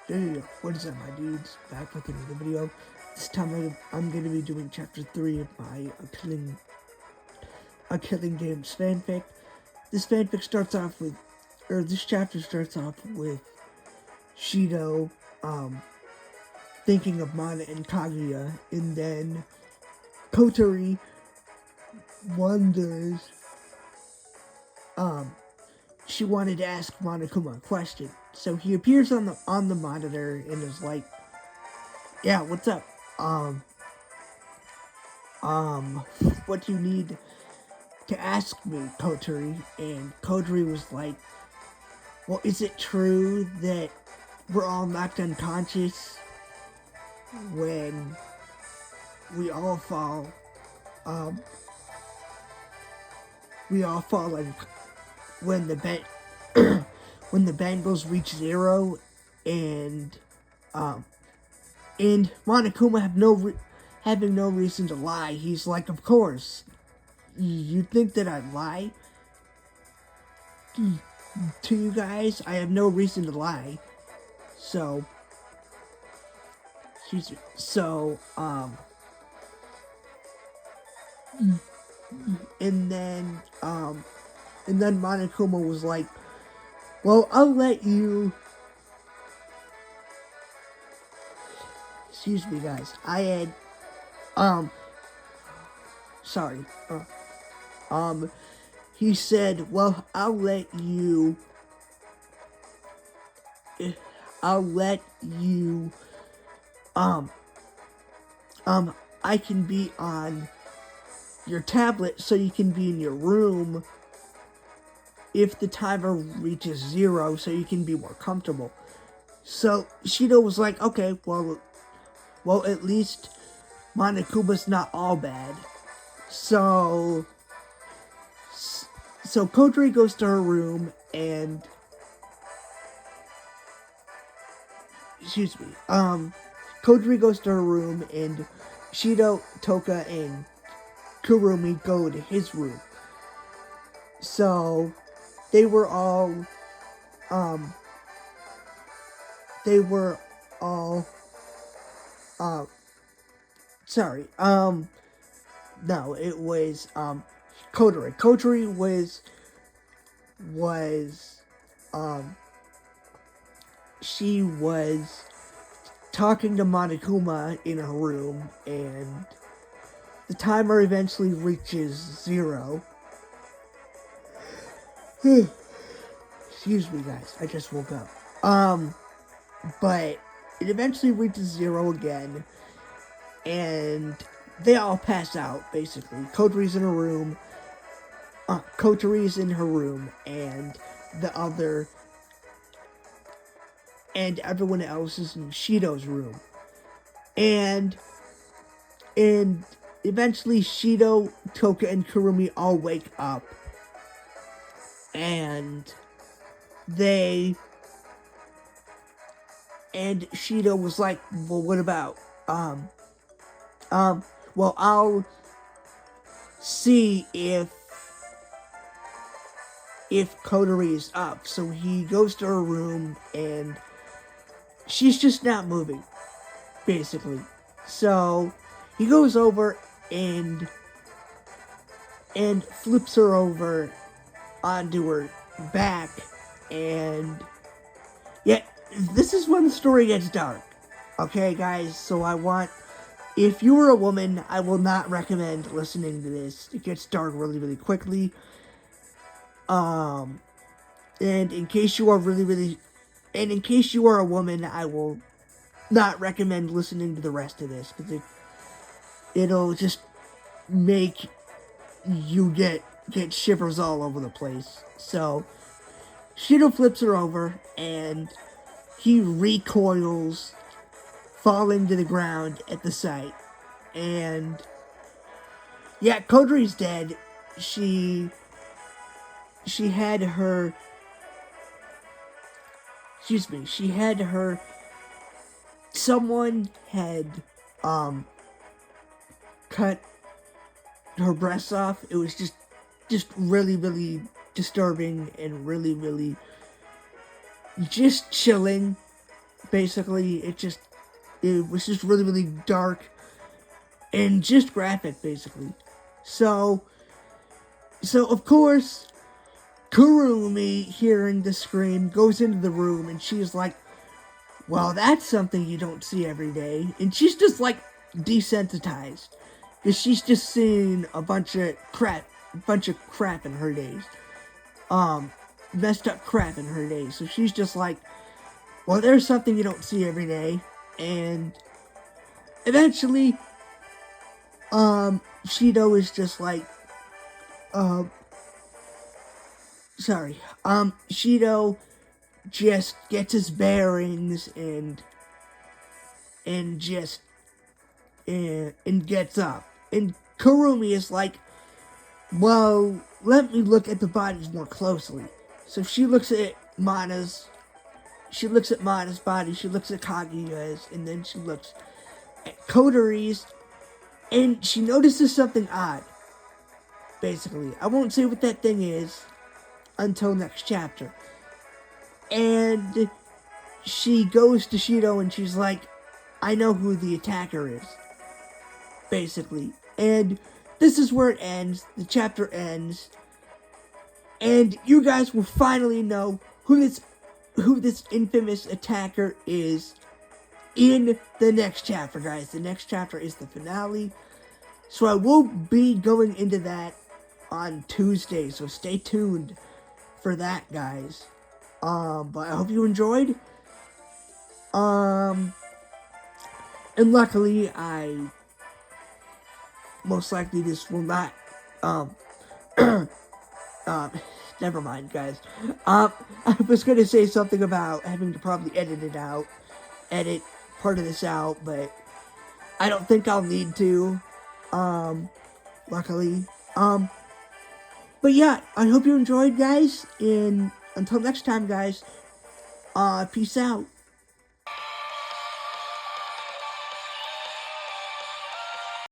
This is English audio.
Hey, what is up, my dudes? Back with another video. This time I'm going to be doing chapter 3 of my A Killing Games fanfic. This fanfic starts off with, this chapter starts off with Shido, thinking of Mana and Kaguya, and then Kotori wonders, she wanted to ask Monokuma a question. So he appears on the monitor and is like, yeah, what's up? What do you need to ask me, Kotori? And Kotori was like, well, is it true that we're all knocked unconscious when we all fall? We all fall like when the when the Bengals reach 0, and Monokuma having no reason to lie. He's like, of course. You think that I'd lie to you guys? I have no reason to lie. So, and then Monokuma was like, well, I'll let you. Excuse me, guys. I had, sorry. He said, well, I'll let you, I can be on your tablet so you can be in your room if the timer reaches 0 so you can be more comfortable. So Shido was like, okay, well, at least Monokuma's not all bad. So Kotori goes to her room and, Kotori goes to her room and Shido, Toka, and Kurumi go to his room. So they were all, no, it was, Kotori. Kotori she was talking to Monokuma in her room, and the timer eventually reaches 0. Excuse me, guys, I just woke up. But it eventually reaches 0 again, and they all pass out, basically. Kotori's in her room, and and everyone else is in Shido's room. And eventually Shido, Toka, and Kurumi all wake up. And Shido was like, well, what about, well, I'll see if Kotori is up. So he goes to her room, and she's just not moving, basically. So he goes over and flips her over onto her back, and yeah, this is when the story gets dark. Okay, guys, so if you were a woman, I will not recommend listening to this. It gets dark really, really quickly. And in case you are a woman, I will not recommend listening to the rest of this, because it'll just make you get shivers all over the place. So Shido flips her over, and he recoils, falling to the ground at the sight. And yeah, Kotori's dead. She had her, someone had, cut her breasts off. It was just really, really disturbing, and really, really just chilling basically, it was just really, really dark and just graphic, basically. So of course, Kurumi, hearing the scream, goes into the room, and she's like, well, that's something you don't see every day. And she's just, like, desensitized. Because she's just seen a bunch of crap in her days. Messed up crap in her days. So she's just like, well, there's something you don't see every day. And eventually, Shido is just like, Shido just gets his bearings and gets up. And Kurumi is like, well, let me look at the bodies more closely. So she looks at Mana's body, she looks at Kaguya's, and then she looks at Kodori's, and she notices something odd. Basically, I won't say what that thing is until next chapter. And she goes to Shido and she's like, I know who the attacker is. Basically. And this is where it ends. The chapter ends. And you guys will finally know who this infamous attacker is in the next chapter, guys. The next chapter is the finale. So I will be going into that on Tuesday. So stay tuned for that, guys. But I hope you enjoyed. And luckily, most likely this will not, never mind, guys. I was gonna say something about having to probably edit part of this out, but I don't think I'll need to, luckily. But yeah, I hope you enjoyed, guys, and until next time, guys, peace out.